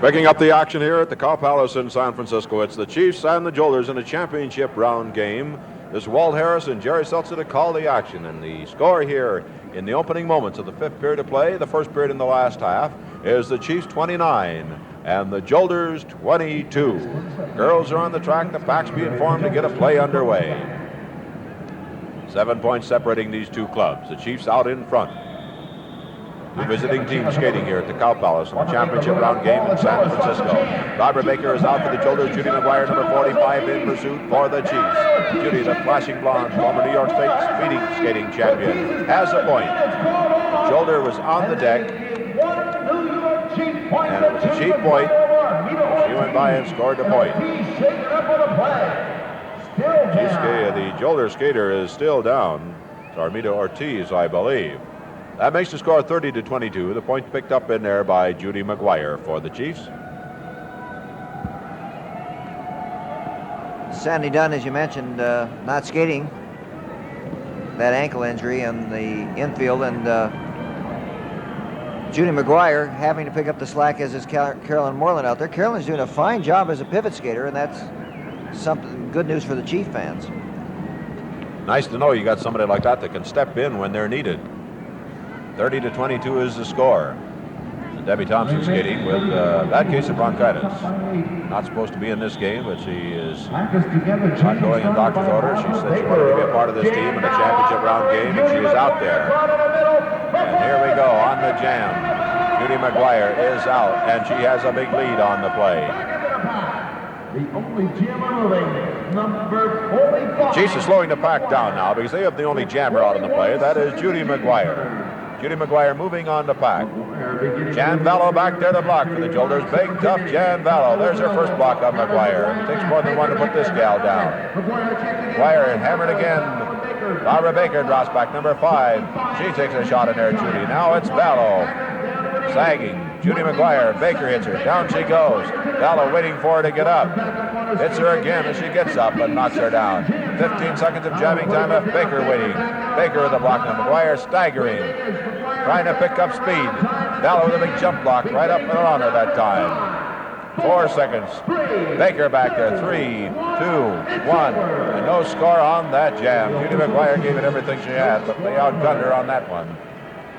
Picking up the action here at the Cow Palace in San Francisco, it's the Chiefs and the Jolters in a championship round game. This is Walt Harris and Jerry Seltzer to call the action, and the score here in the opening moments of the fifth period of play, the first period in the last half, is the Chiefs 29 and the Jolters 22. Girls are on the track, the packs being formed to get a play underway. 7 points separating these two clubs. The Chiefs out in front. Two visiting teams skating here at the Cow Palace in the championship round game in San Francisco. Barbara Baker is out for the Jolters. Judy McGuire, number 45, in pursuit for the Chiefs. Judy, the flashing blonde, former New York State speeding skating champion, has a point. Jolter was on the deck, and it was a cheap point. She went by and scored the point. The Jolter skater is still down. It's Armida Ortiz, I believe. That makes the score 30-22. The point picked up in there by Judy McGuire for the Chiefs. Sandy Dunn, as you mentioned, not skating. That ankle injury in the infield, and Judy McGuire having to pick up the slack, as is Carolyn Moreland out there. Carolyn's doing a fine job as a pivot skater, and that's something good news for the Chief fans. Nice to know you got somebody like that that can step in when they're needed. 30-22 is the score. And Debbie Thompson skating with bad case of bronchitis. Not supposed to be in this game, but she is not going in doctor's order. She said she wanted to be a part of this team in a championship round game, and she is out there. And here we go on the jam. Judy McGuire is out, and she has a big lead on the play. The only jammer moving, number 45. Chiefs are slowing the pack down now because they have the only jammer out on the play. That is Judy McGuire. Judy McGuire moving on the pack. Jan Vallow back there to block for the Jolters. Big, tough Jan Vallow. There's her first block on McGuire. It takes more than one to put this gal down. McGuire hammered again. Barbara Baker drops back, number 5. She takes a shot in there, Judy. Now it's Vallow. Sagging. Judy McGuire. Baker hits her. Down she goes. Vallow waiting for her to get up. Hits her again as she gets up and knocks her down. 15 seconds of jamming time left. Baker waiting. Baker with the block. Now McGuire staggering. Trying to pick up speed. Vallow with a big jump block right up and on her that time. 4 seconds. Baker back there. 3, 2, 1. And no score on that jam. Judy McGuire gave it everything she had, but they outgunned her on that one.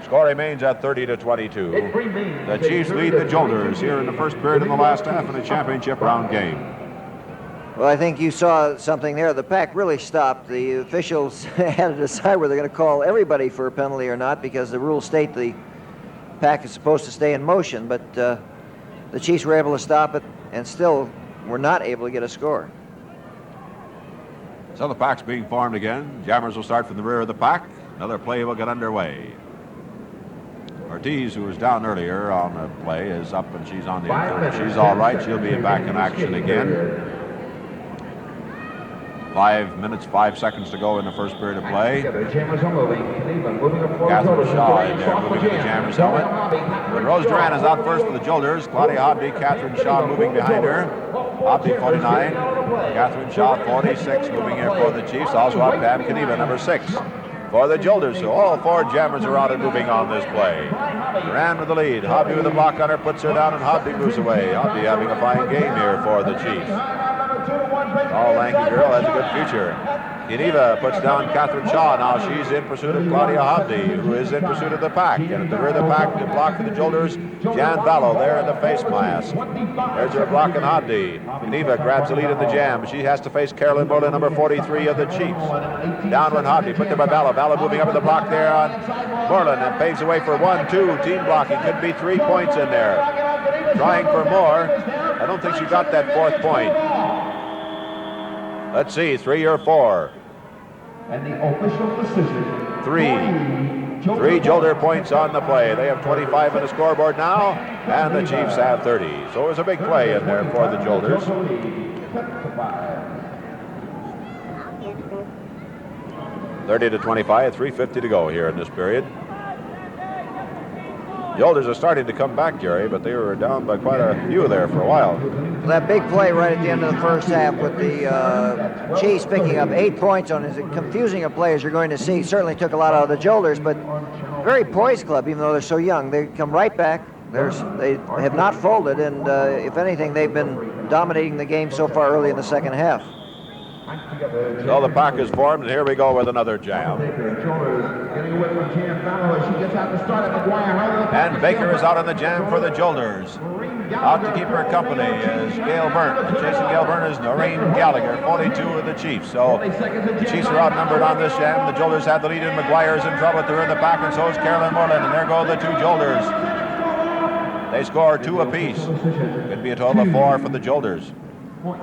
Score remains at 30-22. The Chiefs lead the Jolters here in the first period in the last half in a championship round game. Well, I think you saw something there. The pack really stopped. The officials had to decide whether they're going to call everybody for a penalty or not, because the rules state the pack is supposed to stay in motion, but the Chiefs were able to stop it and still were not able to get a score. So the pack's being formed again. Jammers will start from the rear of the pack. Another play will get underway. Ortiz, who was down earlier on the play, is up and she's on the infield. She's all right. She'll be back in action again. 5 minutes, 5 seconds to go in the first period of play. Catherine Shaw in there moving to the Jammers helmet. When Rose Duran is out first for the Jolters, Claudia Hobby, Catherine Shaw moving behind her. Hobby 49, Catherine Shaw 46 moving here for the Chiefs. Also out Pam Kaniva, number 6. For the Jolters, so all 4 jammers are out and moving on this play. Duran with the lead. Hobby with a block on her, puts her down, and Hobby moves away. Hobby having a fine game here for the Chiefs. Tall, lanky girl has a good future. Kaniva puts down Catherine Shaw. Now she's in pursuit of Claudia Hobby, who is in pursuit of the pack. And at the rear of the pack, the block for the Jolters, Jan Vallow there in the face mask. There's her block and Hobby. Kaniva grabs the lead in the jam. She has to face Carolyn Moreland, number 43 of the Chiefs. Down went Hobby, put there by Vallow. Vallow moving up with the block there on Moreland and paves the way for 1-2 team blocking. Could be 3 points in there. Trying for more. I don't think she got that 4th point. Let's see, 3 or 4. And the official decision. 3 Jolter points on the play. They have 25 on the scoreboard now, and the Chiefs have 30. So it was a big play in there for the Jolters. 30-25, 3:50 to go here in this period. Jolters are starting to come back, Jerry, but they were down by quite a few there for a while. That big play right at the end of the first half with the Chiefs picking up 8 points on it, as confusing a play as you're going to see. Certainly took a lot out of the Jolters, but very poised club, even though they're so young. They come right back. They have not folded, and if anything, they've been dominating the game so far early in the second half. So the pack is formed, and here we go with another jam. And Baker is out on the jam for the Jolters. Out to keep her company is Gail Byrne. And chasing Gail Byrne is Noreen Gallagher, 42 of the Chiefs. So the Chiefs are outnumbered on this jam. The Jolters have the lead, and McGuire's in trouble. They're in the pack, and so is Carolyn Moreland. And there go the two Jolters. They score 2 apiece. Could be a total of 4 for the Jolters. 4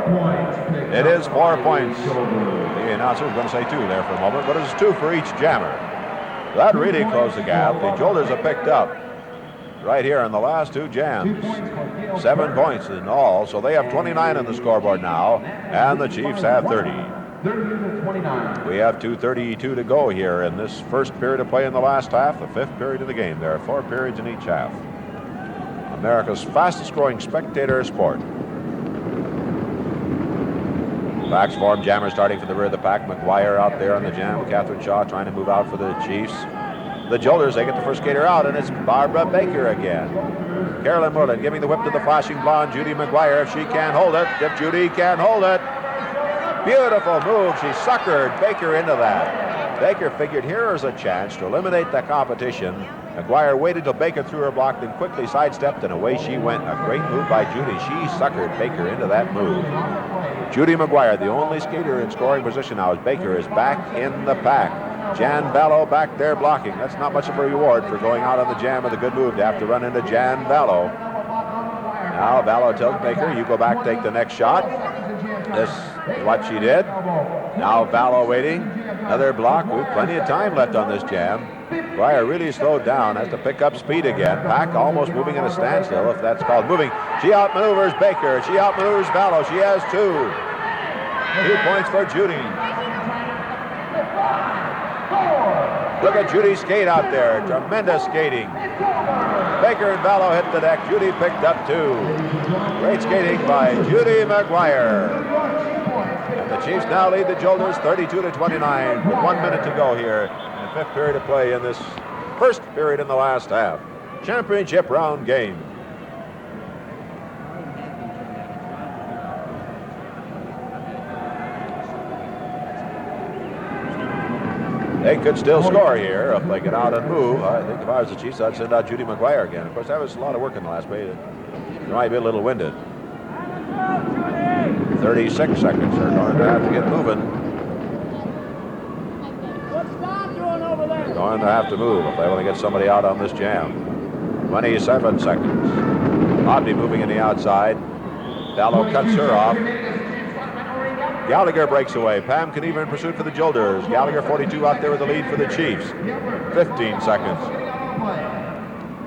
points. It is 4 points. The announcer was going to say 2 there for a moment, but it's 2 for each jammer. That really closed the gap. The Jolters have picked up right here in the last 2 jams. 7 points in all, so they have 29 on the scoreboard now, and the Chiefs have 30. We have 2:32 to go here in this first period of play in the last half, the 5th period of the game. There are 4 periods in each half. America's fastest growing spectator sport. Backs form, jammer starting from the rear of the pack. McGuire out there on the jam. Catherine Shaw trying to move out for the Chiefs. The Jolters, they get the first skater out, and it's Barbara Baker again. Carolyn Moreland giving the whip to the flashing blonde Judy McGuire. If she can't hold it, if Judy can't hold it. Beautiful move. She suckered Baker into that. Baker figured here is a chance to eliminate the competition. McGuire waited till Baker threw her block, then quickly sidestepped, and away she went. A great move by Judy. She suckered Baker into that move. Judy McGuire, the only skater in scoring position now, as Baker is back in the pack. Jan Vallow back there blocking. That's not much of a reward for going out on the jam with a good move to have to run into Jan Vallow. Now Vallow tells Baker, you go back, take the next shot. This is what she did. Now Vallow waiting. Another block. We've plenty of time left on this jam. McGuire really slowed down, has to pick up speed again. Pack almost moving in a standstill, if that's called moving. She outmaneuvers Baker. She outmaneuvers Vallow. She has 2. 2 points for Judy. Look at Judy skate out there. Tremendous skating. Baker and Vallow hit the deck. Judy picked up 2. Great skating by Judy McGuire. And the Chiefs now lead the Jolters 32-29 with 1 minute to go here. 5th period of play in this first period in the last half. Championship round game. They could still score here if they get out and move. I think if I was the Chiefs, I'd send out Judy McGuire again. Of course, that was a lot of work in the last play. They might be a little winded. 36 seconds. They're going to have to get moving. Going to have to move if they want to get somebody out on this jam. 27 seconds. Obney moving in the outside. Vallow cuts her off. Gallagher breaks away. Pam Kniever in pursuit for the Jolters. Gallagher 42 out there with the lead for the Chiefs. 15 seconds.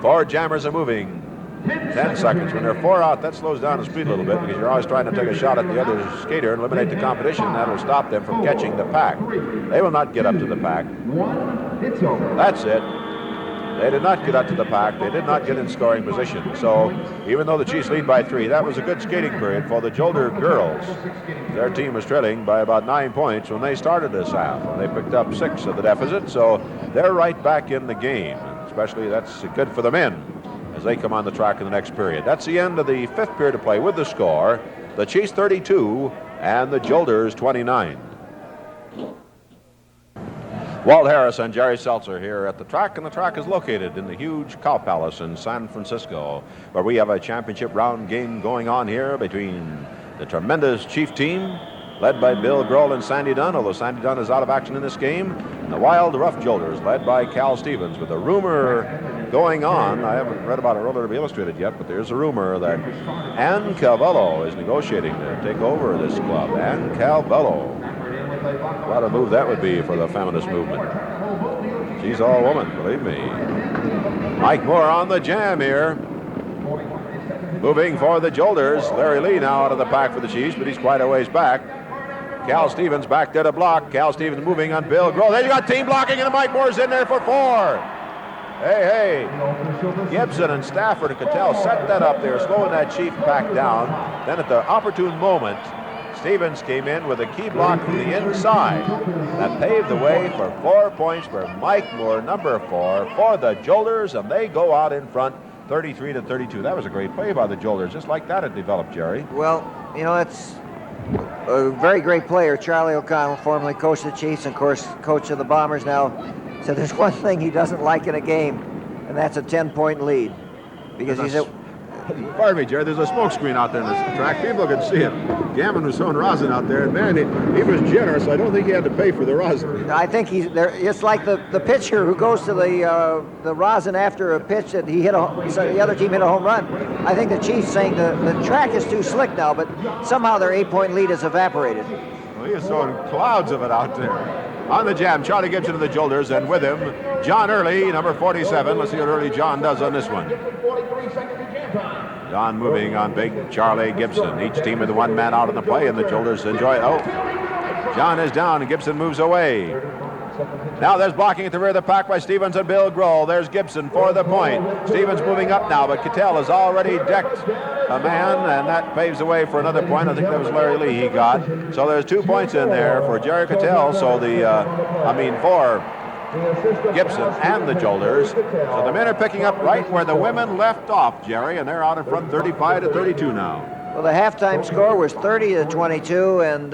4 jammers are moving. 10 seconds. When there are 4 out, that slows down the speed a little bit because you're always trying to take a shot at the other skater and eliminate the competition. That'll stop them from catching the pack. They will not get up to the pack. That's it. They did not get up to the pack. They did not get in scoring position. So even though the Chiefs lead by 3, that was a good skating period for the Jolter girls. Their team was trailing by about 9 points when they started this half. And they picked up 6 of the deficit, so they're right back in the game. Especially that's good for the men as they come on the track in the next period. That's the end of the 5th period of play with the score. The Chiefs 32 and the Jolters 29. Walt Harris and Jerry Seltzer here at the track, and the track is located in the huge Cow Palace in San Francisco, where we have a championship round game going on here between the tremendous Chief team, led by Bill Grohl and Sandy Dunn, although Sandy Dunn is out of action in this game, and the Wild Rough Jolters, led by Cal Stevens, with a rumor going on. I haven't read about it Roller to be illustrated yet, but there's a rumor that Ann Calvello is negotiating to take over this club. Ann Calvello. What a move that would be for the feminist movement. She's all woman, believe me. Mike Moore on the jam here. Moving for the Jolters. Larry Lee now out of the pack for the Chiefs, but he's quite a ways back. Cal Stevens back there to block. Cal Stevens moving on Bill Grohl. There you got team blocking, and Mike Moore's in there for 4. Hey. Gibson and Stafford and Cattell set that up. They were slowing that Chief pack down. Then at the opportune moment, Stevens came in with a key block from the inside. That paved the way for 4 points for Mike Moore, number 4, for the Jolters, and they go out in front 33-32. That was a great play by the Jolters. Just like that it developed, Jerry. Well, you know, it's a very great player. Charlie O'Connell, formerly coach of the Chiefs and, of course, coach of the Bombers now, said there's one thing he doesn't like in a game, and that's a 10-point lead. Because he said... Pardon me, Jerry, there's a smoke screen out there in the track. People can see it. Gammon was throwing rosin out there, and man, he was generous. I don't think he had to pay for the rosin. I think he's there. It's like the pitcher who goes to the rosin after a pitch that he hit so the other team hit a home run. I think the Chiefs saying the track is too slick now, but somehow their 8-point lead has evaporated. Well, he is throwing clouds of it out there. On the jam, Charlie Gibson of the Jolters, and with him, John Early, number 47. Let's see what Early John does on this one. John moving on big Charlie Gibson. Each team with one man out on the play, and the Jolters enjoy it. Oh, John is down, and Gibson moves away. Now there's blocking at the rear of the pack by Stevens and Bill Grohl. There's Gibson for the point. Stevens moving up now, but Cattell has already decked a man, and that paves the way for another point. I think that was Larry Lee he got. So there's 2 points in there for Jerry Cattell. So for Gibson and the Jolters. So the men are picking up right where the women left off, Jerry, and they're out in front 35-32 now. Well, the halftime score was 30-22, and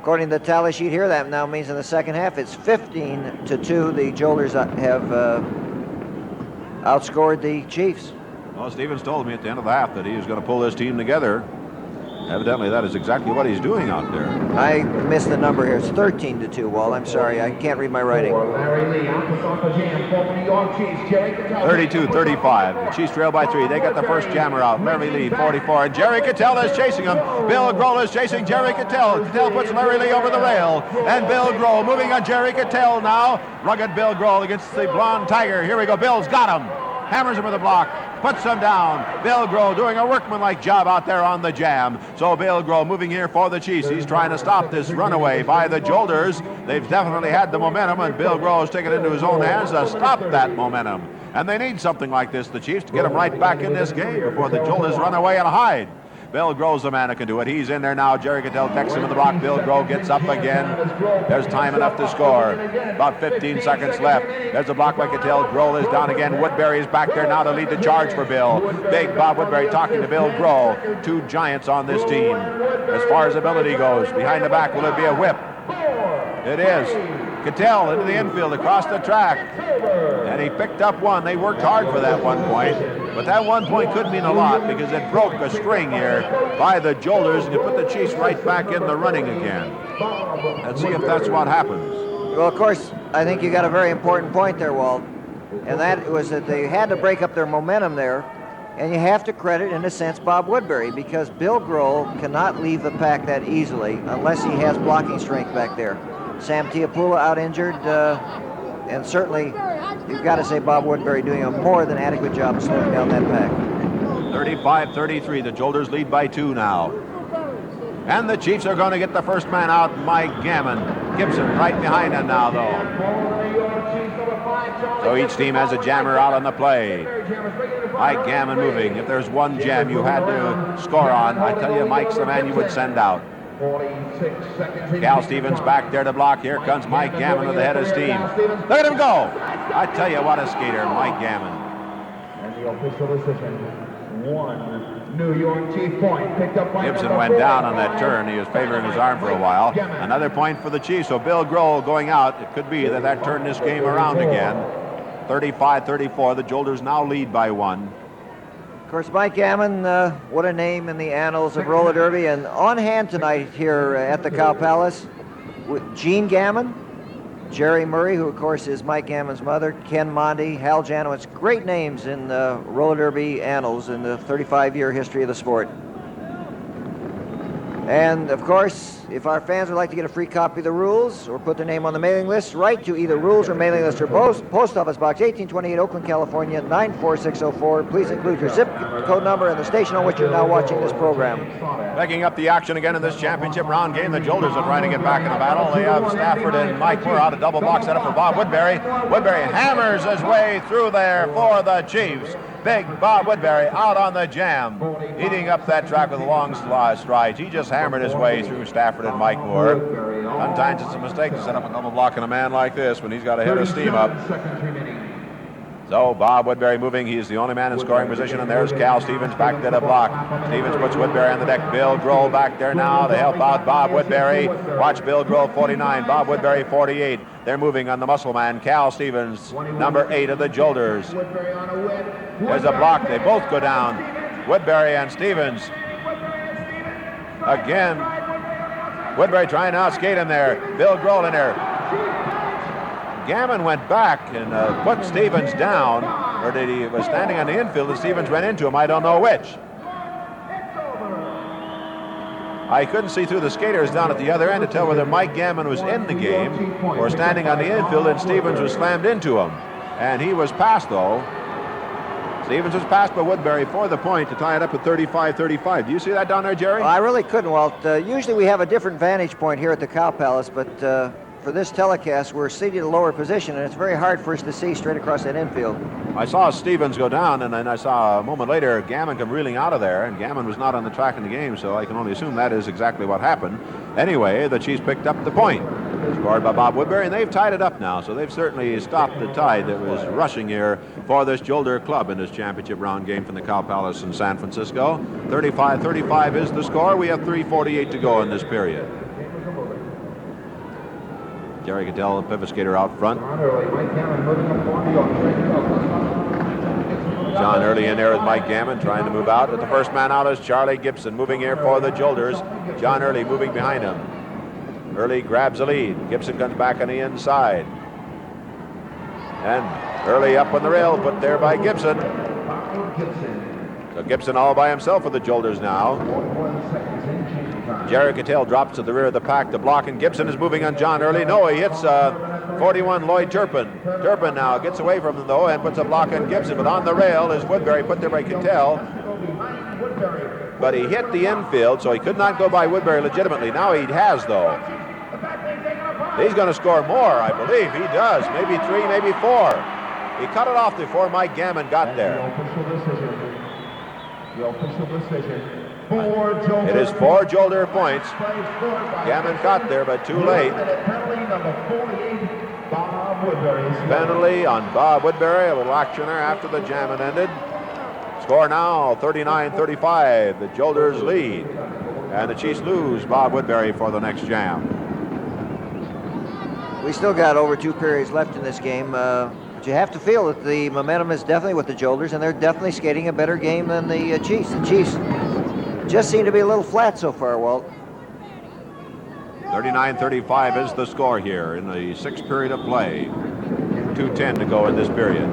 according to the tally sheet here, that now means in the second half it's 15-2. The Jolters have outscored the Chiefs. Well, Stevens told me at the end of the half that he was going to pull this team together. Evidently, that is exactly what he's doing out there. I missed the number here. It's 13-2, Walt. I'm sorry. I can't read my writing. 32-35. The Chiefs trail by 3. They got the first jammer out. Larry Lee, 44. And Jerry Cattell is chasing him. Bill Grohl is chasing Jerry Cattell. Cattell puts Larry Lee over the rail. And Bill Grohl moving on Jerry Cattell now. Rugged Bill Grohl against the blonde tiger. Here we go. Bill's got him. Hammers him with a block. Puts him down. Bill Grohl doing a workmanlike job out there on the jam. So Bill Grohl moving here for the Chiefs. He's trying to stop this runaway by the Jolters. They've definitely had the momentum, and Bill Grohl has taken it into his own hands to stop that momentum. And they need something like this, the Chiefs, to get them right back in this game before the Jolters run away and hide. Bill Grohl's the man who can do it. He's in there now. Jerry Cattell takes him in the block. Bill Grohl gets up again. There's time enough to score. About 15 seconds left. There's a block by Cattell. Grohl is down again. Woodbury is back there now to lead the charge for Bill. Big Bob Woodbury talking to Bill Grohl. 2 giants on this team. As far as ability goes, behind the back, will it be a whip? It is. Cattell into the infield across the track. And he picked up one. They worked hard for that 1 point. But that 1 point could mean a lot because it broke a string here by the Jolters, and you put the Chiefs right back in the running again. Let's see if that's what happens. Well, of course, I think you got a very important point there, Walt. And that was that they had to break up their momentum there. And you have to credit, in a sense, Bob Woodbury, because Bill Grohl cannot leave the pack that easily unless he has blocking strength back there. Sam Tiapula out injured, and certainly you've got to say Bob Woodbury doing a more than adequate job of slowing down that pack. 35-33, the Jolters lead by 2 now. And the Chiefs are going to get the first man out, Mike Gammon. Gibson right behind him now, though. So each team has a jammer out on the play. Mike Gammon moving. If there's one jam you had to score on, I tell you, Mike's the man you would send out. Cal Stevens back there to block. Here comes Mike Gammon with the head of steam. Look at him go. I tell you what a skater, Mike Gammon. And the official decision, 1 New York Chief point picked up by Gibson went down on that turn. He was favoring his arm for a while. Another point for the Chiefs. So Bill Grohl going out. It could be that turned this game around again. 35-34. The Jolters now lead by 1. Of course, Mike Gammon, what a name in the annals of roller derby. And on hand tonight here at the Cow Palace, with Gene Gammon, Jerry Murray, who of course is Mike Gammon's mother, Ken Mondy, Hal Janowitz, great names in roller derby annals in the 35-year history of the sport. And, of course, if our fans would like to get a free copy of the rules or put their name on the mailing list, write to either Rules or Mailing List or Post Office Box 1828, Oakland, California, 94604. Please include your zip code number and the station on which you're now watching this program. Picking up the action again in this championship round game. The Jolters are trying to get back in the battle. They have Stafford and Mike Moore out. A double block set up for Bob Woodbury. Woodbury hammers his way through there for the Chiefs. Big Bob Woodbury out on the jam, eating up that track with long strides. He just hammered his way through Stafford and Mike Moore. Sometimes it's a mistake to set up a double block on a man like this when he's got a head of steam up. So Bob Woodbury moving. He's the only man in scoring position, and there's Cal Stevens back to the block. Stevens puts Woodbury on the deck. Bill Grohl back there now to help out Bob Woodbury. Watch Bill Grohl, 49. Bob Woodbury, 48. They're moving on the muscle man, Cal Stevens, number 8 of the Jolters. There's a block. They both go down. Woodbury and Stevens. Again, Woodbury trying to outskate him there. Bill Grohl in there. Gammon went back and put Stevens down, or did he was standing on the infield and Stevens ran into him? I don't know which. I couldn't see through the skaters down at the other end to tell whether Mike Gammon was in the game or standing on the infield and Stevens was slammed into him. And he was passed, though. Stevens was passed by Woodbury for the point to tie it up at 35-35. Do you see that down there, Jerry? Well, I really couldn't, Walt. Usually we have a different vantage point here at the Cow Palace, but for this telecast, we're seated in a lower position, and it's very hard for us to see straight across that infield. I saw Stevens go down, and then I saw a moment later Gammon come reeling out of there, and Gammon was not on the track in the game, so I can only assume that is exactly what happened. Anyway, the Chiefs picked up the point. Scored by Bob Woodbury, and they've tied it up now, so they've certainly stopped the tide that was rushing here for this Jolter club in this championship round game from the Cow Palace in San Francisco. 35-35 is the score. We have 3:48 to go in this period. Jerry Cattell, the pivot skater, out front. John Early in there with Mike Gammon trying to move out. But the first man out is Charlie Gibson moving here for the Jolters. John Early moving behind him. Early grabs the lead. Gibson comes back on the inside. And Early up on the rail, put there by Gibson. So Gibson all by himself for the Jolters now. Jerry Cattell drops to the rear of the pack to block, and Gibson is moving on John Early. No, he hits 41 Lloyd Turpin. Turpin now gets away from him, though, and puts a block on Gibson. But on the rail is Woodbury, put there by Cattell. But he hit the infield, so he could not go by Woodbury legitimately. Now he has, though. He's going to score more, I believe. He does. Maybe 3, maybe 4. He cut it off before Mike Gammon got there. The official decision. It is 4 Jolter points. Gammon got there, but too late. Penalty on Bob Woodbury. A little action there after the jam had ended. Score now 39-35. The Jolters lead. And the Chiefs lose Bob Woodbury for the next jam. We still got over 2 periods left in this game. But you have to feel that the momentum is definitely with the Jolters, and they're definitely skating a better game than the Chiefs. The Chiefs just seem to be a little flat so far, Walt. 39-35 is the score here in the 6th period of play. 2:10 to go in this period.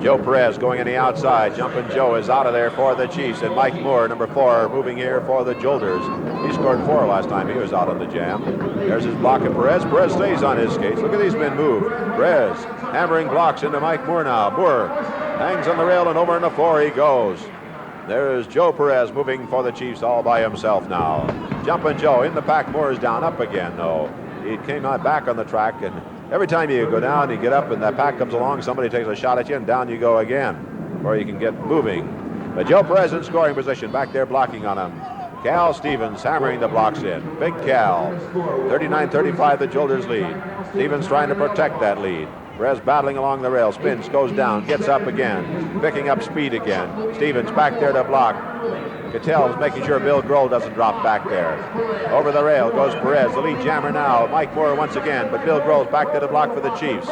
Joe Perez going on the outside. Jumping Joe is out of there for the Chiefs. And Mike Moore, number 4, moving here for the Jolters. He scored 4 last time he was out on the jam. There's his block of Perez. Perez stays on his skates. Look at these men move. Perez hammering blocks into Mike Moore now. Moore hangs on the rail, and over on the floor he goes. There's Joe Perez moving for the Chiefs all by himself now. Jumping Joe in the pack. Moore is down, up again though. He came out back on the track, and every time you go down, you get up, and that pack comes along, somebody takes a shot at you, and down you go again, or you can get moving. But Joe Perez in scoring position, back there blocking on him. Cal Stevens hammering the blocks in. Big Cal. 39-35, the Jolters lead. Stevens trying to protect that lead. Perez battling along the rail, spins, goes down, gets up again, picking up speed again. Stevens back there to block. Cattell is making sure Bill Grohl doesn't drop back there. Over the rail goes Perez, the lead jammer now. Mike Moore once again, but Bill Grohl's back to the block for the Chiefs.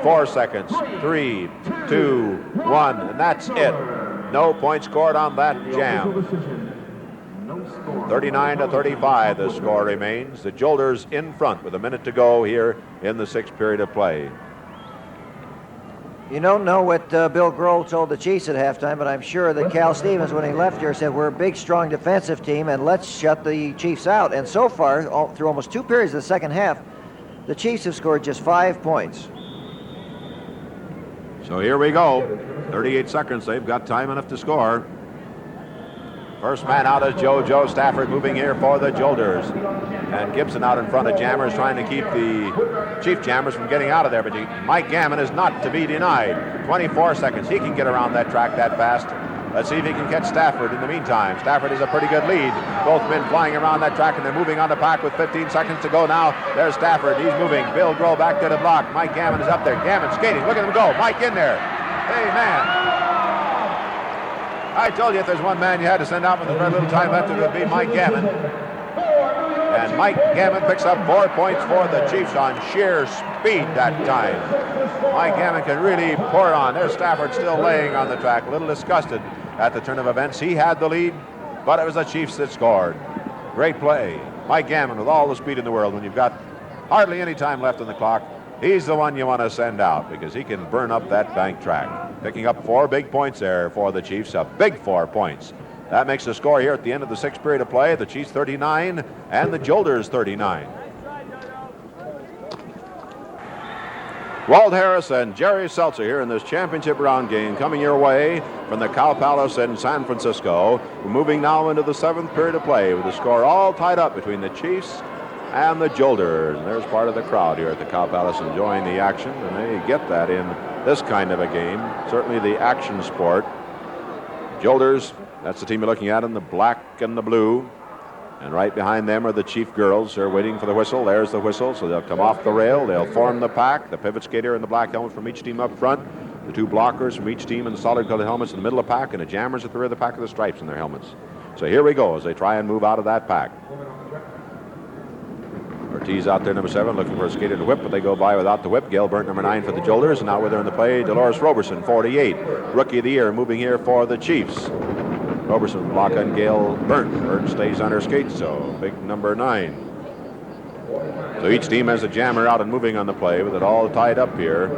4 seconds, 3, 2, 1, and that's it. No point scored on that jam. 39-35 the score remains. The Jolters in front with a minute to go here in the 6th period of play. You don't know what Bill Grohl told the Chiefs at halftime, but I'm sure that Cal Stevens, when he left here, said, we're a big, strong defensive team, and let's shut the Chiefs out. And so far, through almost 2 periods of the second half, the Chiefs have scored just 5 points. So here we go. 38 seconds. They've got time enough to score. First man out is Joe Stafford, moving here for the Jolters. And Gibson out in front of Jammers, trying to keep the Chief Jammers from getting out of there. But Mike Gammon is not to be denied. 24 seconds. He can get around that track that fast. Let's see if he can catch Stafford in the meantime. Stafford is a pretty good lead. Both men flying around that track, and they're moving on the pack with 15 seconds to go now. There's Stafford. He's moving. Bill Grohl back to the block. Mike Gammon is up there. Gammon skating. Look at him go. Mike in there. Hey, man. I told you if there's one man you had to send out with very little time left, it would be Mike Gammon. And Mike Gammon picks up 4 points for the Chiefs on sheer speed that time. Mike Gammon can really pour on. There's Stafford still laying on the track, a little disgusted at the turn of events. He had the lead, but it was the Chiefs that scored. Great play. Mike Gammon with all the speed in the world. When you've got hardly any time left on the clock, he's the one you want to send out because he can burn up that bank track. Picking up 4 big points there for the Chiefs, a big 4 points. That makes the score here at the end of the 6th period of play. The Chiefs 39 and the Jolters 39. Walt Harris and Jerry Seltzer here in this championship round game coming your way from the Cow Palace in San Francisco. We're moving now into the 7th period of play with the score all tied up between the Chiefs and the Jolters. And there's part of the crowd here at the Cow Palace enjoying the action, and they get that in this kind of a game, certainly the action sport. Jolters, that's the team you're looking at in the black and the blue. And right behind them are the Chief girls. They're waiting for the whistle. There's the whistle. So they'll come off the rail. They'll form the pack. The pivot skater in the black helmet from each team up front. The 2 blockers from each team in the solid colored helmets in the middle of the pack. And the jammers at the rear of the pack with the stripes in their helmets. So here we go as they try and move out of that pack. Ortiz out there, number 7, looking for a skater to whip, but they go by without the whip. Gail Burnt, number 9 for the Jolters. And now with her in the play, Dolores Roberson, 48. Rookie of the year, moving here for the Chiefs. Roberson block on Gail Burnt. Burnt stays on her skates, so big number 9. So each team has a jammer out and moving on the play with it all tied up here.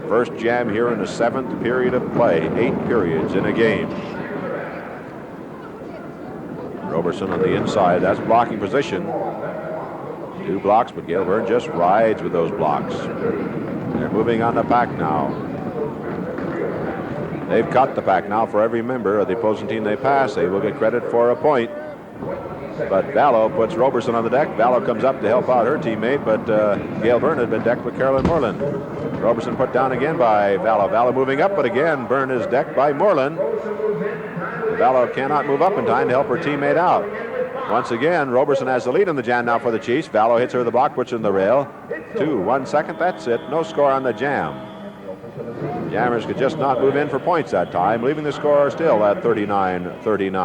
First jam here in the 7th period of play. 8 periods in a game. Roberson on the inside. That's blocking position. 2 blocks, but Gail Burnt just rides with those blocks. They're moving on the pack now. They've cut the pack now for every member of the opposing team they pass. They will get credit for a point. But Vallow puts Roberson on the deck. Vallow comes up to help out her teammate, but Gail Byrne had been decked with Carolyn Moreland. Roberson put down again by Vallow. Vallow moving up, but again, Byrne is decked by Moreland. Vallow cannot move up in time to help her teammate out. Once again, Roberson has the lead in the jam now for the Chiefs. Vallow hits her with the block, puts her in the rail. 1 second, that's it. No score on the jam. Jammers could just not move in for points that time, leaving the score still at 39-39.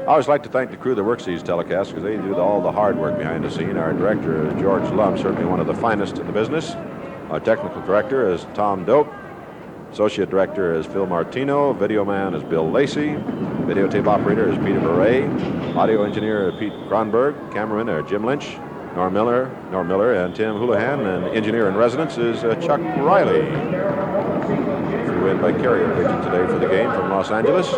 I always like to thank the crew that works these telecasts because they do all the hard work behind the scene. Our director is George Lum, certainly one of the finest in the business. Our technical director is Tom Doak. Associate director is Phil Martino. Video man is Bill Lacey. Videotape operator is Peter Murray. Audio engineer is Pete Kronberg. Cameraman are Jim Lynch, Norm Miller, and Tim Houlihan. And engineer in residence is Chuck Riley. Flew in by carrier pigeon today for the game from Los Angeles.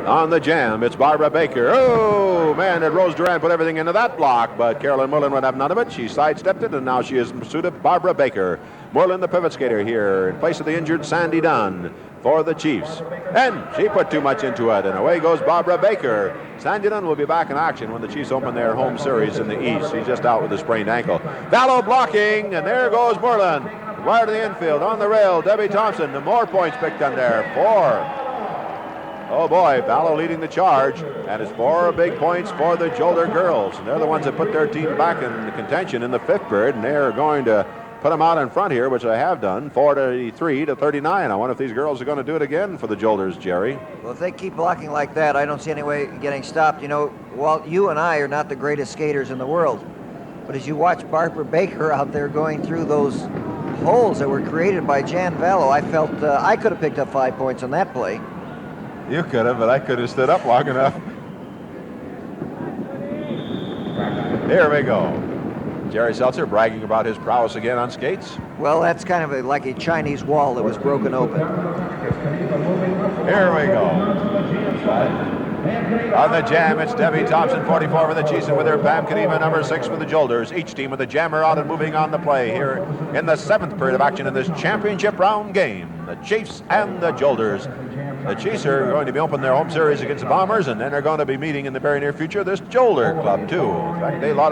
On the jam, it's Barbara Baker. Oh, man, did Rose Duran put everything into that block, but Carolyn Moreland would have none of it. She sidestepped it, and now she is in pursuit of Barbara Baker. Moreland, the pivot skater here, in place of the injured Sandy Dunn for the Chiefs. And she put too much into it, and away goes Barbara Baker. Sandy Dunn will be back in action when the Chiefs open their home series in the East. He's just out with a sprained ankle. Vallow blocking, and there goes Moreland. Wide to the infield, on the rail, Debbie Thompson. The more points picked on there, 4. Oh boy, Vallow leading the charge, and it's 4 big points for the Jolter girls. And they're the ones that put their team back in contention in the 5th period, and they're going to put them out in front here, which I have done, 43-39. I wonder if these girls are going to do it again for the Jolters, Jerry. Well, if they keep blocking like that, I don't see any way getting stopped. You know, Walt, you and I are not the greatest skaters in the world, but as you watch Barbara Baker out there going through those holes that were created by Jan Vallow, I felt I could have picked up 5 points on that play. You could have, but I could have stood up long enough. Here we go. Jerry Seltzer bragging about his prowess again on skates. Well, that's kind of like a Chinese wall that was broken open. Here we go. On the jam, it's Debbie Thompson, 44 for the Chiefs, and with her Pam Kaniva, number 6 for the Jolters. Each team with the jammer out and moving on the play here in the 7th period of action in this championship round game. The Chiefs and the Jolters. The Chiefs are going to be opening their home series against the Bombers, and then they're going to be meeting in the very near future this Jolter club, too. In fact, a lot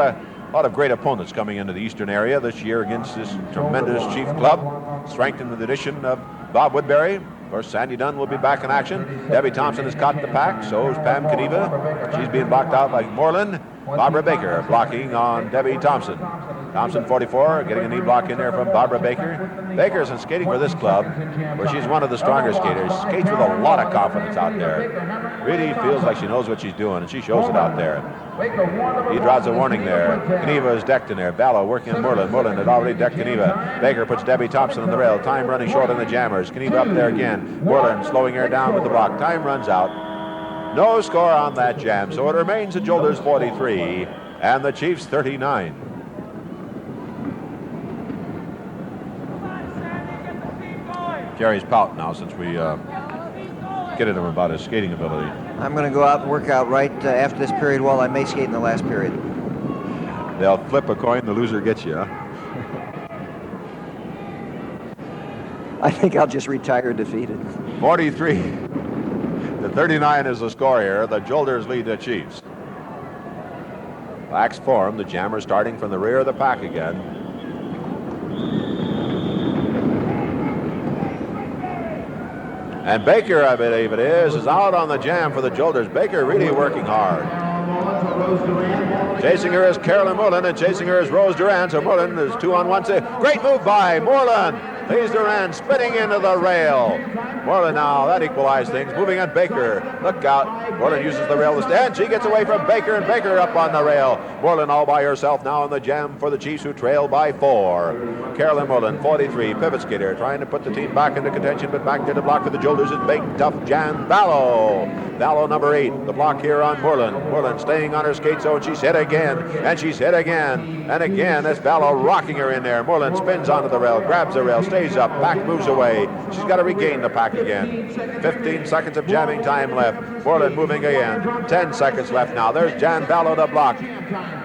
of great opponents coming into the eastern area this year against this tremendous Chief club, strengthened with the addition of Bob Woodbury. Of course, Sandy Dunn will be back in action. Debbie Thompson has caught the pack, so is Pam Kaniva. She's being blocked out by Moreland. Barbara Baker blocking on Debbie Thompson. Thompson, 44, getting a knee block in there from Barbara Baker. Baker's been skating for this club, where she's one of the stronger skaters. Skates with a lot of confidence out there. Really feels like she knows what she's doing, and she shows it out there. He draws a warning there. Kaniva is decked in there. Ballo working on Moreland. Moreland had already decked Kaniva. Baker puts Debbie Thompson on the rail. Time running short on the jammers. Kaniva up there again. Moreland slowing her down with the block. Time runs out. No score on that jam, so it remains the Jolters 43 and the Chiefs 39. Jerry's pouting now since we kidded him about his skating ability. I'm going to go out and work out right after this period while I may skate in the last period. They'll flip a coin, the loser gets you, huh? I think I'll just retire defeated. 43 to 39 is the score here. The Jolters lead the Chiefs. Backs form, the jammer starting from the rear of the pack again. And Baker, I believe it is out on the jam for the Jolters. Baker really working hard. Chasing her is Carolyn Moreland, and chasing her is Rose Duran. So Moreland is 2-on-1. Great move by Moreland. Leaves Duran spinning into the rail. Moreland now, that equalized things. Moving on Baker. Look out. Moreland uses the rail to stand. She gets away from Baker, and Baker up on the rail. Moreland all by herself now in the jam for the Chiefs, who trail by 4. Carolyn Moreland, 43, pivot skater, trying to put the team back into contention, but back to the block for the Jolters is big, tough Jan Ballo. Ballo, number 8. The block here on Moreland. Moreland staying on her skate zone. She's hit again, and she's hit again. And again, that's Ballo rocking her in there. Moreland spins onto the rail, grabs the rail, stays up, back moves away. She's got to regain the pack again. 15 seconds of jamming time left. Moreland moving again. 10 seconds left now. There's Jan Ballo to block.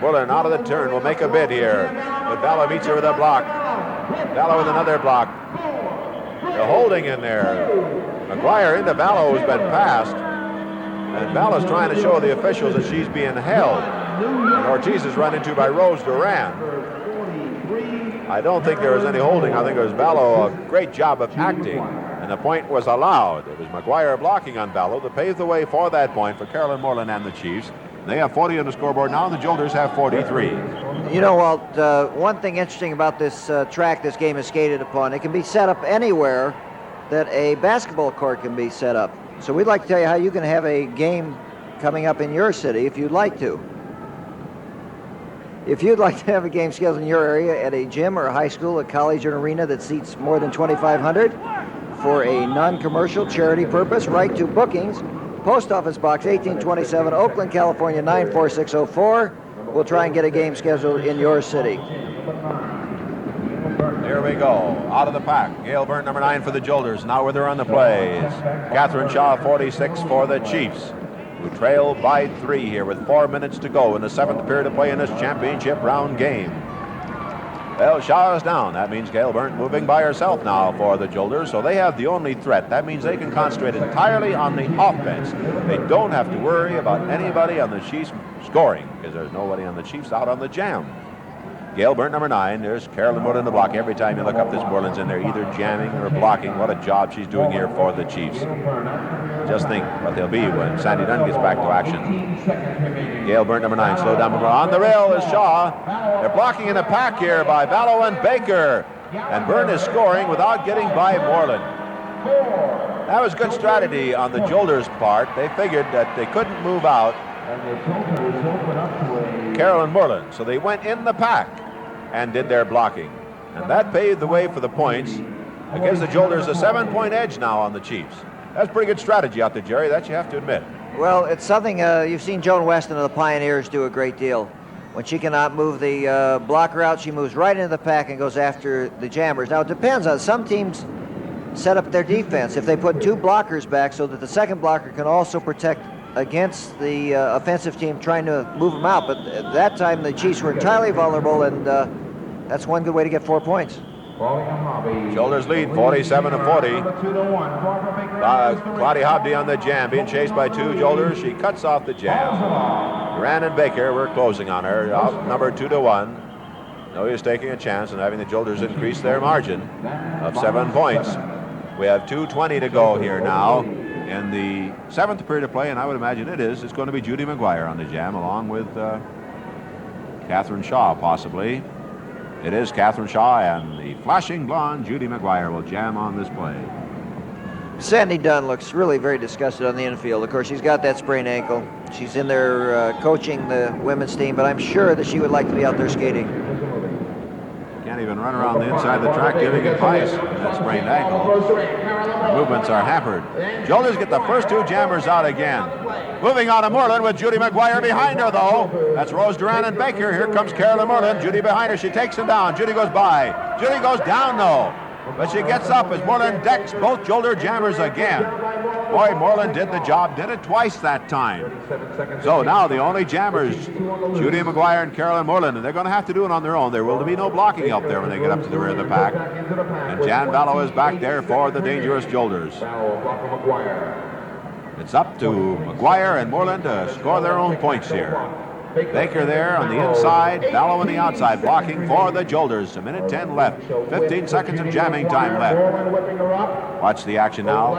Moreland out of the turn will make a bid here. But Ballo meets her with a block. Ballo with another block. The holding in there. McGuire into Ballo, who's been passed. And Ballo's trying to show the officials that she's being held. And Ortiz is run into by Rose Duran. I don't think there was any holding. I think it was Ballo, a great job of acting. And the point was allowed. It was McGuire blocking on Ballo that paved the way for that point for Carolyn Moreland and the Chiefs. They have 40 on the scoreboard now. The Jolters have 43. You know, Walt, one thing interesting about this track this game is skated upon, it can be set up anywhere that a basketball court can be set up. So we'd like to tell you how you can have a game coming up in your city if you'd like to. If you'd like to have a game scheduled in your area at a gym or a high school, a college, or an arena that seats more than 2,500 for a non-commercial charity purpose, write to Bookings, Post Office Box 1827, Oakland, California 94604. We'll try and get a game scheduled in your city. Here we go. Out of the pack. Gail Byrne, number 9 for the Jolters. Now with her on the plays. Catherine Shaw, 46 for the Chiefs, who trail by 3 here with 4 minutes to go in the 7th period of play in this championship round game. Well, Shaw is down. That means Gail Byrne moving by herself now for the Jolters, so they have the only threat. That means they can concentrate entirely on the offense. They don't have to worry about anybody on the Chiefs scoring, because there's nobody on the Chiefs out on the jam. Gail Byrne, number 9. There's Carolyn Moreland in the block. Every time you look up, this Moreland's in there, either jamming or blocking. What a job she's doing here for the Chiefs. Just think what they'll be when Sandy Dunn gets back to action. Gail Byrne, number 9, slow down. On the rail is Shaw. They're blocking in a pack here by Ballo and Baker. And Byrne is scoring without getting by Moreland. That was good strategy on the Jolters' part. They figured that they couldn't move out Carolyn Moreland, so they went in the pack and did their blocking. And that paved the way for the points. It gives the Jolters a 7-point edge now on the Chiefs. That's pretty good strategy out there, Jerry. That you have to admit. Well, it's something you've seen Joan Weston of the Pioneers do a great deal. When she cannot move the blocker out, she moves right into the pack and goes after the jammers. Now, it depends on some teams set up their defense. If they put 2 blockers back so that the second blocker can also protect against the offensive team trying to move them out. But at that time, the Chiefs were entirely vulnerable, and that's one good way to get 4 points. Jolters lead 47-40. Claudia Hobby on the jam, being chased by 2 Jolters. She cuts off the jam. Duran and Baker, we're closing on her, outnumbered 2-1. No use taking a chance and having the Jolters increase their margin of 7 points. We have 2:20 to go here now in the 7th period of play, and I would imagine it's going to be Judy McGuire on the jam along with Catherine Shaw, possibly. It is Catherine Shaw, and the flashing blonde Judy McGuire will jam on this play. Sandy Dunn looks really very disgusted on the infield. Of course, she's got that sprained ankle. She's in there coaching the women's team, but I'm sure that she would like to be out there skating. Can't even run around the inside of the track giving advice with that sprained ankle. Movements are hampered. Jolters get the first 2 jammers out again. Moving on to Moreland with Judy McGuire behind her, though. That's Rose Duran and Baker. Here comes Carolyn Moreland. Judy behind her. She takes him down. Judy goes by. Judy goes down, though. But she gets up as Moreland decks both Jolter jammers again. Boy, Moreland did the job. Did it twice that time. So now the only jammers, Judy McGuire and Carolyn Moreland, and they're going to have to do it on their own. There will be no blocking help there when they get up to the rear of the pack. And Jan Vallow is back there for the dangerous Jolters. It's up to McGuire and Moreland to score their own points here. Baker there on the inside, Vallow on the outside, blocking for the Jolters. 1:10 left, 15 seconds of jamming time left. Watch the action now.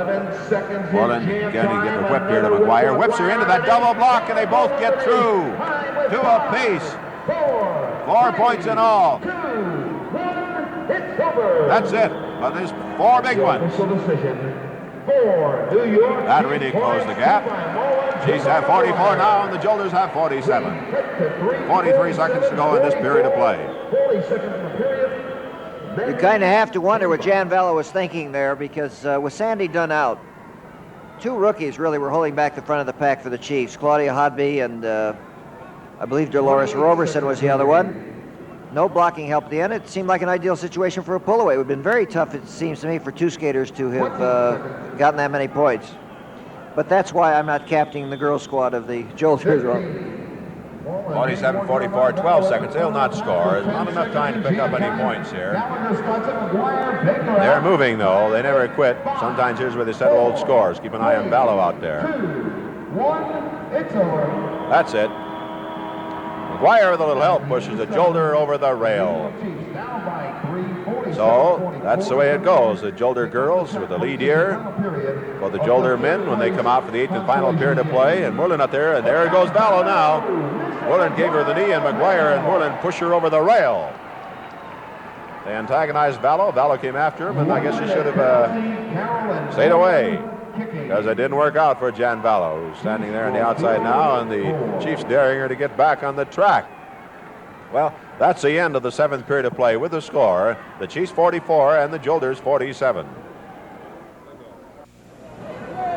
Moreland getting a whip here to McGuire. Whips her into that double block, and they both get through. 2 apiece. 4 points in all. That's it. But there's 4 big ones. That really closed the gap. Chiefs have 44 now, and the Jolters have 47. 43 seconds to go in this period of play. You kind of have to wonder what Jan Vallow was thinking there, because with Sandy Dunn out, 2 rookies really were holding back the front of the pack for the Chiefs. Claudia Hodby and I believe Dolores Roberson was the other one. No blocking help at the end. It seemed like an ideal situation for a pull-away. It would have been very tough, it seems to me, for 2 skaters to have gotten that many points. But that's why I'm not captaining the girls' squad of the Jolters. 47-44, 12 seconds. They'll not score. There's not enough time to pick up any points here. They're moving, though. They never quit. Sometimes here's where they set old scores. Keep an eye on Vallow out there. 2, 1, it's over. That's it. McGuire with a little help pushes the Jolter over the rail. So that's the way it goes. The Jolter girls with the lead here for the Jolter men when they come out for the 8th and final period of play. And Moreland out there, and there goes Vallow now. Moreland gave her the knee, and McGuire and Moreland push her over the rail. They antagonized Vallow. Vallow came after him, and I guess she should have stayed away, because it didn't work out for Jan Vallow, who's standing there on the outside now, and the Chiefs daring her to get back on the track. Well, that's the end of the 7th period of play with the score, the Chiefs 44 and the Jolters 47.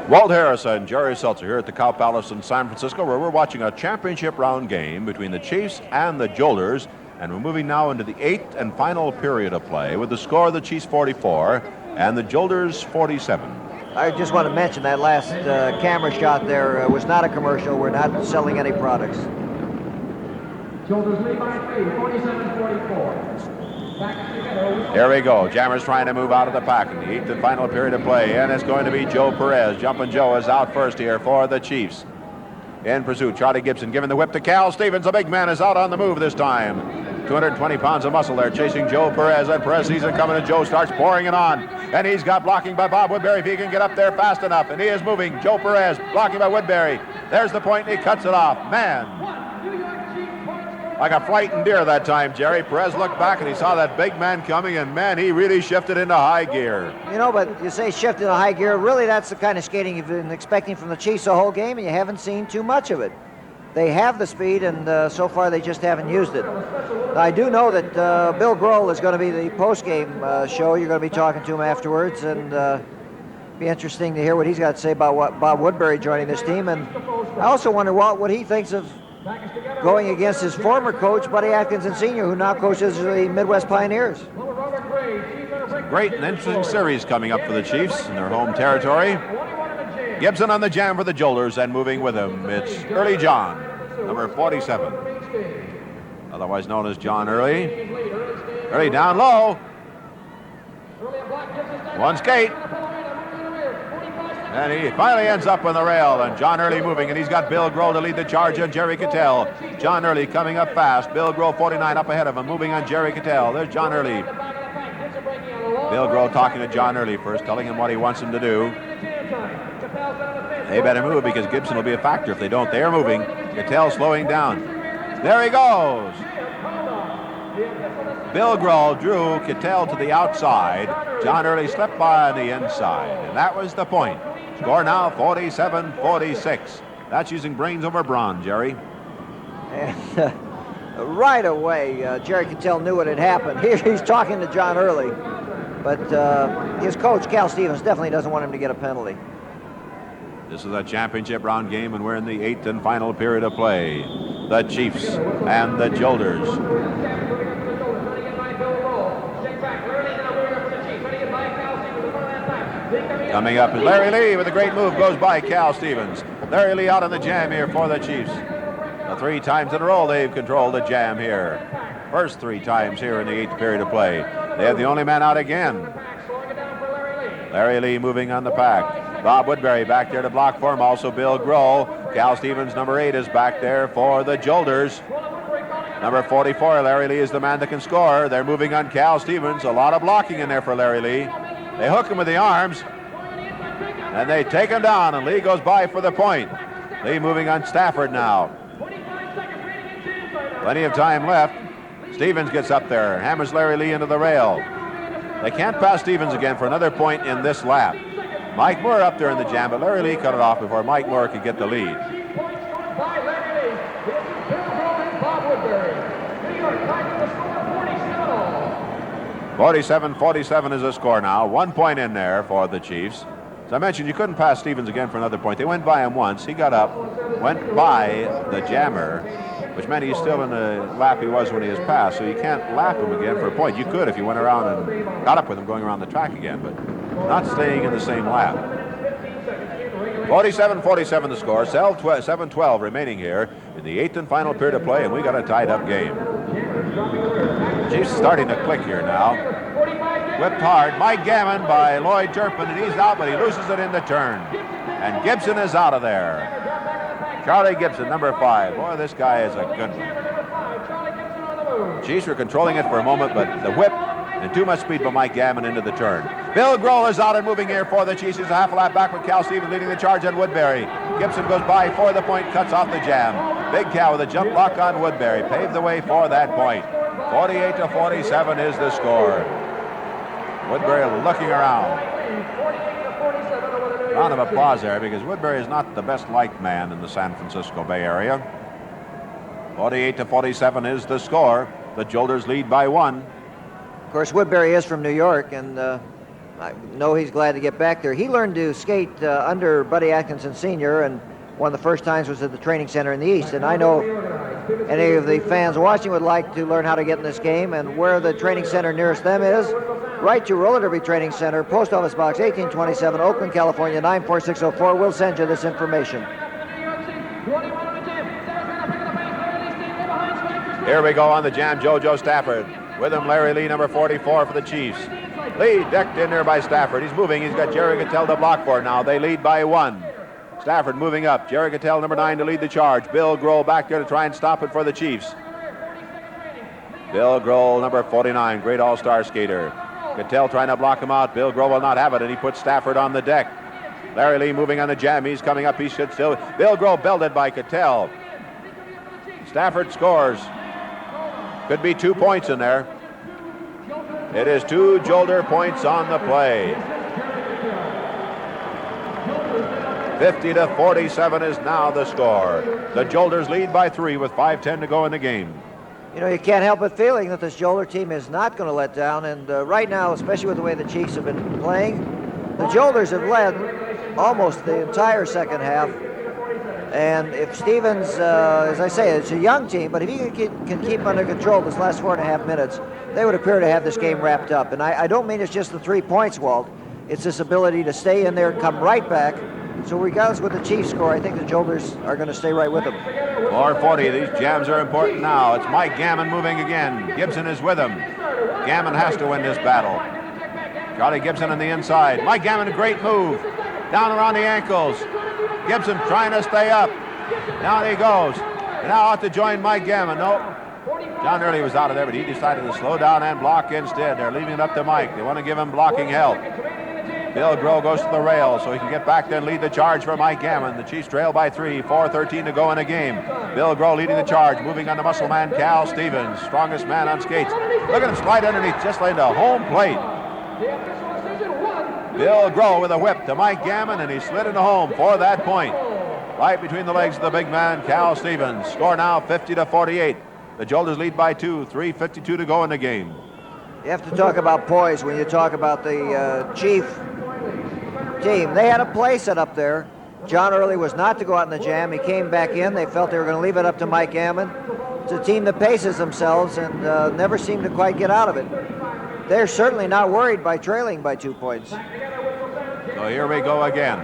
Walt Harrison, Jerry Seltzer here at the Cow Palace in San Francisco, where we're watching a championship round game between the Chiefs and the Jolters, and we're moving now into the 8th and final period of play with the score of the Chiefs 44 and the Jolters 47. I just want to mention that last camera shot there was not a commercial. We're not selling any products. Jolters lead by 3, 47-44. Here we go. Jammers trying to move out of the pack in the 8th and final period of play, and it's going to be Joe Perez. Jumpin' Joe is out first here for the Chiefs. In pursuit, Charlie Gibson giving the whip to Cal Stevens. The big man is out on the move this time. 220 pounds of muscle there chasing Joe Perez, and Perez sees it coming, and Joe starts pouring it on. And he's got blocking by Bob Woodbury if he can get up there fast enough. And he is moving. Joe Perez blocking by Woodbury. There's the point, and he cuts it off. Man, like a frightened deer that time, Jerry. Perez looked back, and he saw that big man coming, and man, he really shifted into high gear. You know, but you say shift into high gear. Really, that's the kind of skating you've been expecting from the Chiefs the whole game, and you haven't seen too much of it. They have the speed, and so far they just haven't used it. Now, I do know that Bill Grohl is going to be the post-game show. You're going to be talking to him afterwards, and be interesting to hear what he's got to say about Bob Woodbury joining this team. And I also wonder what he thinks of going against his former coach, Buddy Atkinson Sr., who now coaches the Midwest Pioneers. Great and interesting series coming up for the Chiefs in their home territory. Gibson on the jam for the Jolters, and moving with him, it's Early John, number 47. Otherwise known as John Early. Early down low. One skate. And he finally ends up on the rail, and John Early moving, and he's got Bill Grohl to lead the charge on Jerry Cattell. John Early coming up fast. Bill Grohl 49 up ahead of him, moving on Jerry Cattell. There's John Early. Bill Grohl talking to John Early first, telling him what he wants him to do. They better move because Gibson will be a factor if they don't. They are moving. Cattell slowing down. There he goes. Bill Grohl drew Cattell to the outside. John Early slipped by on the inside, and that was the point. Score now 47-46. That's using brains over brawn, Jerry. And right away, Jerry Cattell knew what had happened. He's talking to John Early, but his coach, Cal Stevens, definitely doesn't want him to get a penalty. This is a championship round game, and we're in the 8th and final period of play. The Chiefs and the Jolters. Coming up is Larry Lee with a great move, goes by Cal Stevens. Larry Lee out on the jam here for the Chiefs. The 3 times in a row they've controlled the jam here. First 3 times here in the 8th period of play. They have the only man out again. Larry Lee moving on the pack. Bob Woodbury back there to block for him. Also Bill Grohl. Cal Stevens, number 8, is back there for the Jolters. Number 44, Larry Lee is the man that can score. They're moving on Cal Stevens. A lot of blocking in there for Larry Lee. They hook him with the arms, and they take him down, and Lee goes by for the point. Lee moving on Stafford now. Plenty of time left. Stevens gets up there, hammers Larry Lee into the rail. They can't pass Stevens again for another point in this lap. Mike Moore up there in the jam, but Larry Lee cut it off before Mike Moore could get the lead. 47-47 is the score now. 1 point in there for the Chiefs. As I mentioned, you couldn't pass Stevens again for another point. They went by him once. He got up, went by the jammer, which meant he's still in the lap he was when he was passed, so you can't lap him again for a point. You could if you went around and got up with him going around the track again, but not staying in the same lap. 47-47 the score. 7-12 remaining here in the 8th and final period of play, and we got a tied-up game. Chiefs starting to click here now. Whipped hard. Mike Gammon by Lloyd Turpin, and he's out, but he loses it in the turn. And Gibson is out of there. Charlie Gibson, number 5. Boy, this guy is a good one. Chiefs were controlling it for a moment, but the whip and too much speed by Mike Gammon into the turn. Bill Grohl is out and moving here for the Chiefs. He's a half a lap back with Cal Stevens leading the charge on Woodbury. Gibson goes by for the point, cuts off the jam. Big Cal with a jump block on Woodbury. Paved the way for that point. 48-47 is the score. Woodbury looking around. Round of applause there because Woodbury is not the best liked man in the San Francisco Bay Area. 48-47 is the score. The Jolters lead by 1. Of course, Woodbury is from New York, and I know he's glad to get back there. He learned to skate under Buddy Atkinson Sr., and one of the first times was at the training center in the East. And I know any of the fans watching would like to learn how to get in this game, and where the training center nearest them is, write to Roller Derby Training Center, Post Office Box 1827, Oakland, California, 94604. We'll send you this information. Here we go on the jam, JoJo Stafford. With him, Larry Lee, number 44 for the Chiefs. Lee decked in there by Stafford. He's moving. He's got Jerry Cattell to block for now. They lead by 1. Stafford moving up. Jerry Cattell, number 9, to lead the charge. Bill Grohl back there to try and stop it for the Chiefs. Bill Grohl, number 49, great all-star skater. Cattell trying to block him out. Bill Grohl will not have it, and he puts Stafford on the deck. Larry Lee moving on the jam. He's coming up. He should still. Bill Grohl belted by Cattell. Stafford scores. Could be 2 points in there. It is 2 Jolter points on the play. 50-47 is now the score. The Jolters lead by 3 with 5:10 to go in the game. You know, you can't help but feeling that this Jolter team is not going to let down. And right now, especially with the way the Chiefs have been playing, the Jolters have led almost the entire second half. And if Stevens, as I say, it's a young team, but if he can keep under control this last 4.5 minutes, they would appear to have this game wrapped up. And I don't mean it's just the 3 points, Walt. It's this ability to stay in there and come right back. So regardless of what the Chiefs score, I think the Jolters are going to stay right with them. 4:40. These jams are important now. It's Mike Gammon moving again. Gibson is with him. Gammon has to win this battle. Charlie Gibson on the inside. Mike Gammon, a great move. Down around the ankles. Gibson trying to stay up. Down he goes. Now out to join Mike Gammon. No. John Early was out of there, but he decided to slow down and block instead. They're leaving it up to Mike. They want to give him blocking help. Bill Groh goes to the rail so he can get back there and lead the charge for Mike Gammon. The Chiefs trail by 3, 4:13 to go in the game. Bill Groh leading the charge, moving on the muscle man Cal Stevens, strongest man on skates. Look at him slide underneath, just like the home plate. Bill Groh with a whip to Mike Gammon, and he slid into home for that point. Right between the legs of the big man, Cal Stevens. Score now 50-48. The Jolters lead by 2, 3:52 to go in the game. You have to talk about poise when you talk about the Chief team. They had a play set up there. John Early was not to go out in the jam. He came back in. They felt they were going to leave it up to Mike Gammon. It's a team that paces themselves and never seem to quite get out of it. They're certainly not worried by trailing by 2 points. So here we go again.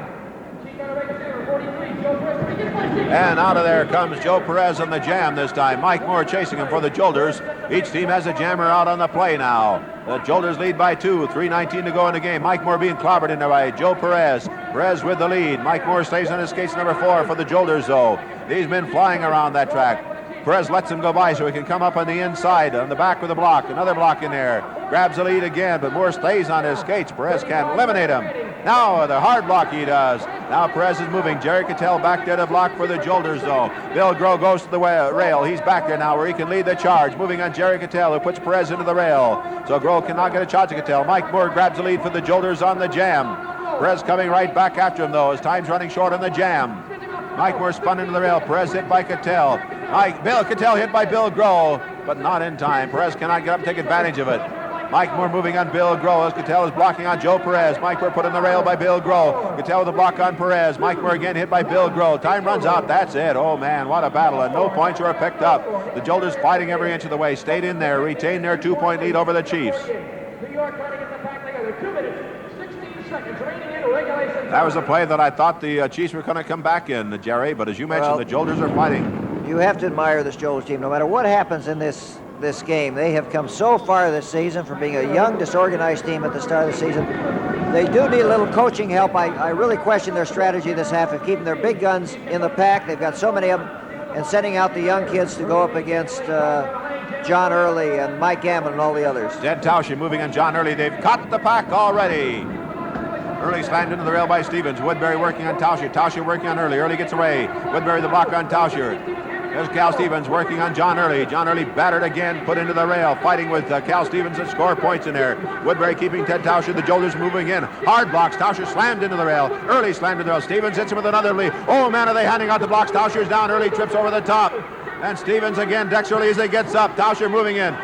And out of there comes Joe Perez on the jam this time. Mike Moore chasing him for the Jolters. Each team has a jammer out on the play now. The Jolters lead by 2, 3:19 to go in the game. Mike Moore being clobbered in there by Joe Perez. Perez with the lead. Mike Moore stays on his skates, number 4 for the Jolters, though. These men flying around that track. Perez lets him go by so he can come up on the inside, on the back with a block. Another block in there. Grabs the lead again, but Moore stays on his skates. Perez can't eliminate him. Now the hard block he does. Now Perez is moving. Jerry Cattell back there to block for the Jolters, though. Bill Groh goes to the rail. He's back there now where he can lead the charge. Moving on Jerry Cattell, who puts Perez into the rail. So Groh cannot get a charge to Cattell. Mike Moore grabs the lead for the Jolters on the jam. Perez coming right back after him, though, as time's running short on the jam. Mike Moore spun into the rail. Perez hit by Cattell. Bill Cattell hit by Bill Groh, but not in time. Perez cannot get up and take advantage of it. Mike Moore moving on Bill Groh as Cattell is blocking on Joe Perez. Mike Moore put in the rail by Bill Groh. Cattell with a block on Perez. Mike Moore again hit by Bill Groh. Time runs out. That's it. Oh, man, what a battle. And no points were picked up. The Jolters fighting every inch of the way. Stayed in there. Retained their 2-point lead over the Chiefs. That was a play that I thought the Chiefs were going to come back in, Jerry. But as you mentioned, the Jolters are fighting. You have to admire this Jolters team. No matter what happens in this game, they have come so far this season from being a young, disorganized team at the start of the season. They do need a little coaching help. I really question their strategy this half of keeping their big guns in the pack. They've got so many of them, and sending out the young kids to go up against John Early and Mike Gammon and all the others. Ted Tausche moving on John Early. They've cut the pack already. Early slammed into the rail by Stevens. Woodbury working on Tausche. Tausche working on Early. Early gets away. Woodbury the block on Tausche. There's Cal Stevens working on John Early. John Early battered again, put into the rail, fighting with Cal Stevens and score points in there. Woodbury keeping Ted Tausche. The Jolters moving in. Hard blocks. Tausche slammed into the rail. Early slammed into the rail. Stevens hits him with another lead. Oh, man, are they handing out the blocks? Tauscher's down. Early trips over the top. And Stevens again decks Early as he gets up. Tausche moving in.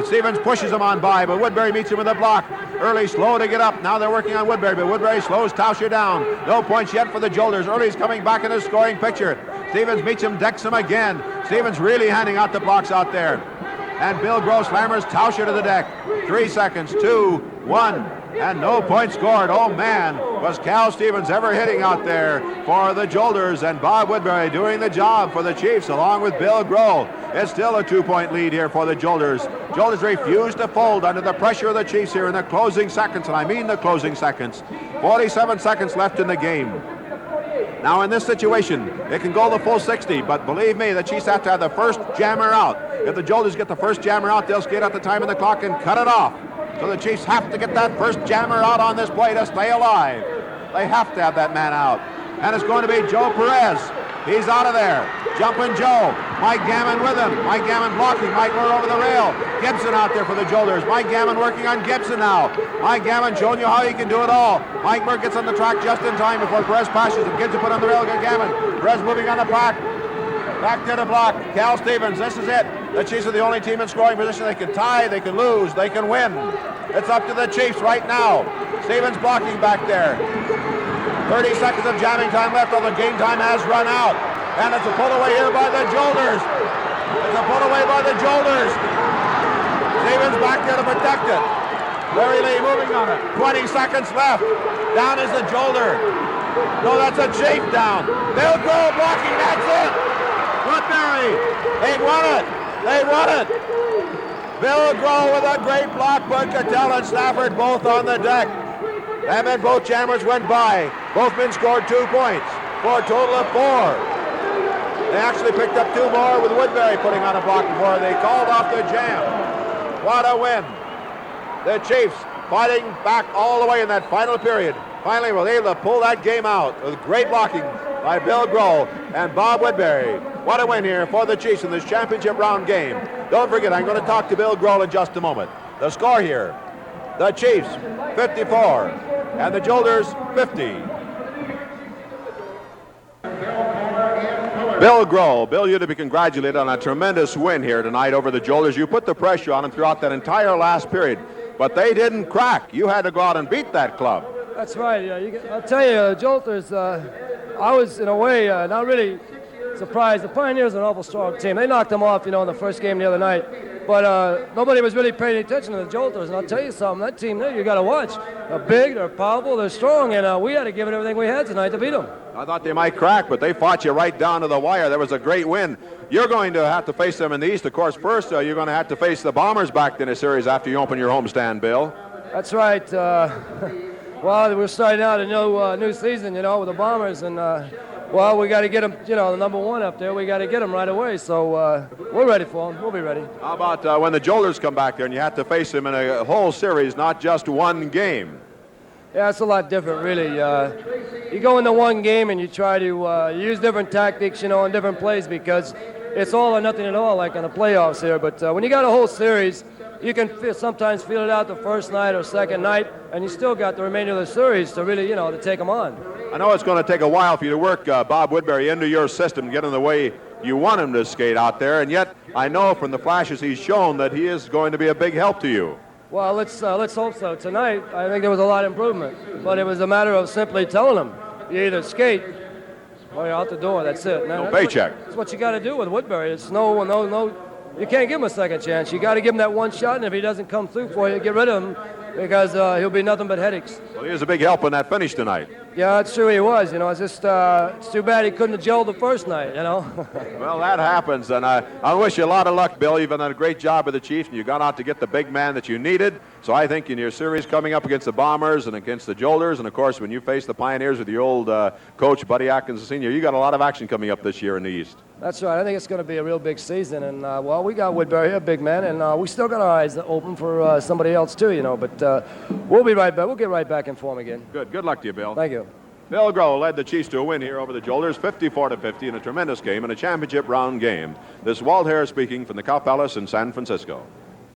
Stevens pushes him on by, but Woodbury meets him with a block. Early slow to get up. Now they're working on Woodbury, but Woodbury slows Tausche down. No points yet for the Jolters. Early's coming back in the scoring picture. Stevens meets him, decks him again. Stevens really handing out the blocks out there. And Bill Groh slammers Tausche to the deck. 3 seconds, 2, 1, and no point scored. Oh, man, was Cal Stevens ever hitting out there for the Jolters, and Bob Woodbury doing the job for the Chiefs along with Bill Groh. It's still a 2-point lead here for the Jolters. Jolters refuse to fold under the pressure of the Chiefs here in the closing seconds, and I mean the closing seconds. 47 seconds left in the game. Now in this situation, it can go the full 60, but believe me, the Chiefs have to have the first jammer out. If the Jolters get the first jammer out, they'll skate out the time of the clock and cut it off. So the Chiefs have to get that first jammer out on this play to stay alive. They have to have that man out. And it's going to be Joe Perez. He's out of there. Jumping Joe. Mike Gammon with him. Mike Gammon blocking. Mike Moore over the rail. Gibson out there for the Jolters. Mike Gammon working on Gibson now. Mike Gammon showing you how he can do it all. Mike Moore gets on the track just in time before Perez passes him. Gibson put on the rail against Gammon. Perez moving on the pack. Back to the block. Cal Stevens, this is it. The Chiefs are the only team in scoring position. They can tie, they can lose, they can win. It's up to the Chiefs right now. Stevens blocking back there. 30 seconds of jamming time left, although game time has run out. And it's a pull away here by the Jolters. It's a pull away by the Jolters. Stevens back there to protect it. Larry Lee moving on it. 20 seconds left. Down is the Jolter. No, that's a Chief down. They'll go blocking. That's it. Woodbury. They won it. They won it. Bill Groh with a great block. Bud Cattell and Stafford both on the deck. And then both jammers went by. Both men scored 2 points for a total of 4. They actually picked up 2 more with Woodbury putting on a block before they called off the jam. What a win. The Chiefs fighting back all the way in that final period. Finally were able to pull that game out with great blocking by Bill Groh and Bob Woodbury. What a win here for the Chiefs in this championship round game. Don't forget, I'm going to talk to Bill Groh in just a moment. The score here, the Chiefs 54 and the Jolters 50. Bill Groh, Bill, you're to be congratulated on a tremendous win here tonight over the Jolters. You put the pressure on them throughout that entire last period, but they didn't crack. You had to go out and beat that club. That's right. I'll tell you, Jolters, I was, in a way, not really surprised. The Pioneers are an awful strong team. They knocked them off, in the first game the other night. But nobody was really paying attention to the Jolters. And I'll tell you something, that team there, you got to watch. They're big, they're powerful, they're strong, and we had to give it everything we had tonight to beat them. I thought they might crack, but they fought you right down to the wire. There was a great win. You're going to have to face them in the East. Of course, first, you're going to have to face the Bombers back in a series after you open your homestand, Bill. That's right. Well, we're starting out a new season, with the Bombers, and well, we got to get them, the number 1 up there. We got to get them right away, so we're ready for them. We'll be ready. How about when the Jolters come back there and you have to face them in a whole series, not just one game? Yeah, it's a lot different, really. You go into one game and you try to use different tactics, in different plays because it's all or nothing at all, like in the playoffs here. But when you got a whole series, you can sometimes feel it out the first night or second night, and you still got the remainder of the series to really, to take them on. I know it's going to take a while for you to work Bob Woodbury into your system, get in the way you want him to skate out there, and yet I know from the flashes he's shown that he is going to be a big help to you. Well, let's hope so. Tonight, I think there was a lot of improvement, but it was a matter of simply telling them, you either skate or you're out the door. That's it. No paycheck. That's what you got to do with Woodbury. It's no. You can't give him a second chance. You got to give him that one shot, and if he doesn't come through for you, get rid of him because he'll be nothing but headaches. Well, he was a big help in that finish tonight. Yeah, that's true he was. It's just it's too bad he couldn't have gelled the first night, Well, that happens, and I wish you a lot of luck, Bill. You've done a great job with the Chiefs, and you got out to get the big man that you needed. So I think in your series coming up against the Bombers and against the Jolters, and of course when you face the Pioneers with your old coach, Buddy Atkins Sr., you got a lot of action coming up this year in the East. That's right. I think it's going to be a real big season, and well, we got Woodbury here, big man, and we still got our eyes open for somebody else too, But we'll be right back. We'll get right back in form again. Good. Good luck to you, Bill. Thank you. Bill Groh led the Chiefs to a win here over the Jolters, 54-50 in a tremendous game, in a championship round game. This is Walt Harris speaking from the Cow Palace in San Francisco.